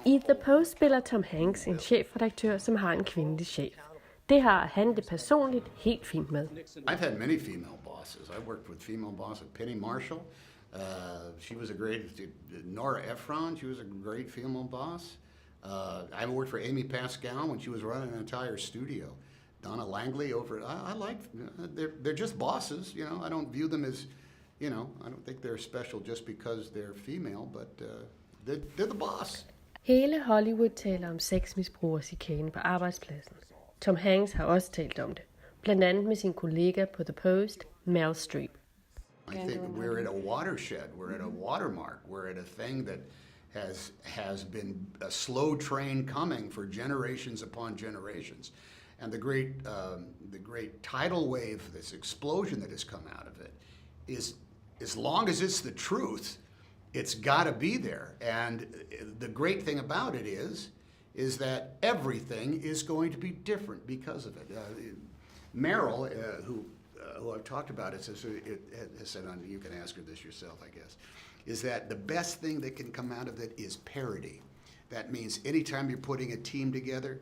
I The Post spiller Tom Hanks en chefredaktør, som har en kvindelig chef. Det har han det personligt helt fint med. I've had many female bosses. I worked with female boss at Penny Marshall. She was a great, Nora Ephron, she was a great female boss. I worked for Amy Pascal when she was running an entire studio. Donna Langley over at, I like, they're just bosses, you know. I don't view them as, you know, I don't think they're special just because they're female, but they're the boss. Hele Hollywood taler om sexmisbrug og chikane på arbejdspladsen. Tom Hanks har også talt om det, blandt andet med sin kollega på The Post, Meryl Streep. I think we're at a watershed, we're at a watermark, we're at a thing that has been a slow train coming for generations upon generations. And the great tidal wave, this explosion that has come out of it, is as long as it's the truth, it's got to be there. And the great thing about it is that everything is going to be different because of it. Meryl, who I've talked about it, has said, you can ask her this yourself, I guess, is that the best thing that can come out of it is parity. That means anytime you're putting a team together,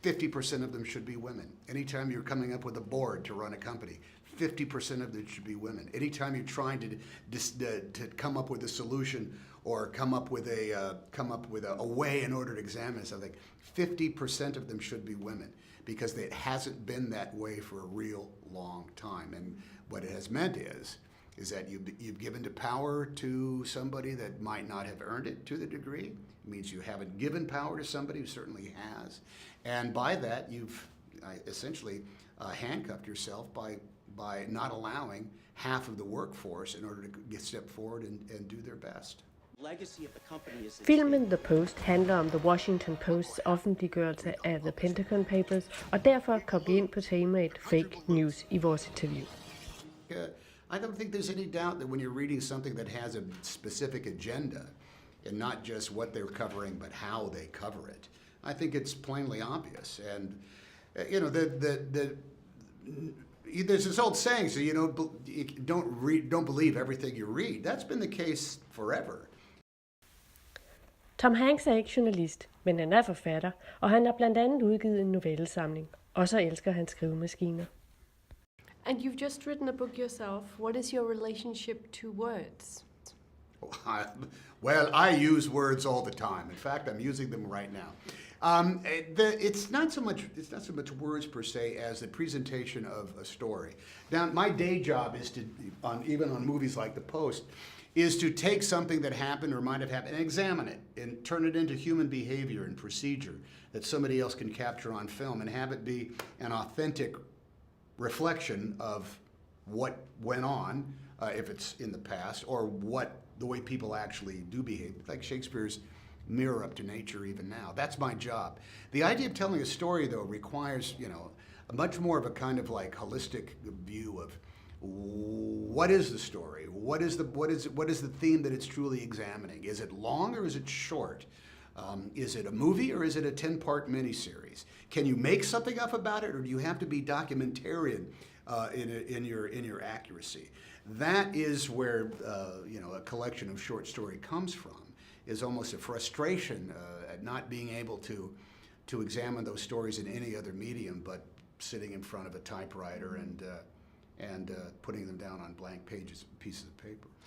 50% of them should be women. Anytime you're coming up with a board to run a company, 50% of them should be women. Anytime you're trying to come up with a solution or come up with a way in order to examine something, 50% of them should be women, because it hasn't been that way for a real long time. And what it has meant is that you've given the power to somebody that might not have earned it to the degree. It means you haven't given power to somebody who certainly has. And by that, you've essentially handcuffed yourself by not allowing half of the workforce in order to step forward and do their best. Filmen The Post handler om The Washington Posts offentliggørelse af The Pentagon Papers, og derfor kom vi ind på temaet fake news i vores interview. I don't think there's any doubt that when you're reading something that has a specific agenda, and not just what they're covering, but how they cover it, I think it's plainly obvious. And you know, there's this old saying, so you know, don't believe everything you read. That's been the case forever. Tom Hanks er ikke journalist, men han er forfatter, og han har blandt andet udgivet en novellesamling. Og så elsker han skrivemaskiner. And you've just written a book yourself. What is your relationship to words? Well, I use words all the time. In fact, I'm using them right now. It's not so much words per se as the presentation of a story. Now, my day job is to, even on movies like The Post, is to take something that happened or might have happened and examine it and turn it into human behavior and procedure that somebody else can capture on film and have it be an authentic reflection of what went on, if it's in the past, or the way people actually do behave, like Shakespeare's mirror up to nature even now. That's my job. The idea of telling a story, though, requires, you know, a much more of a kind of like holistic view of what is the story? What is the theme that it's truly examining? Is it long or is it short? Is it a movie or is it a 10-part miniseries? Can you make something up about it, or do you have to be documentarian in your accuracy? That is where you know, a collection of short story comes from. Is almost a frustration at not being able to examine those stories in any other medium, but sitting in front of a typewriter and putting them down on blank pieces of paper.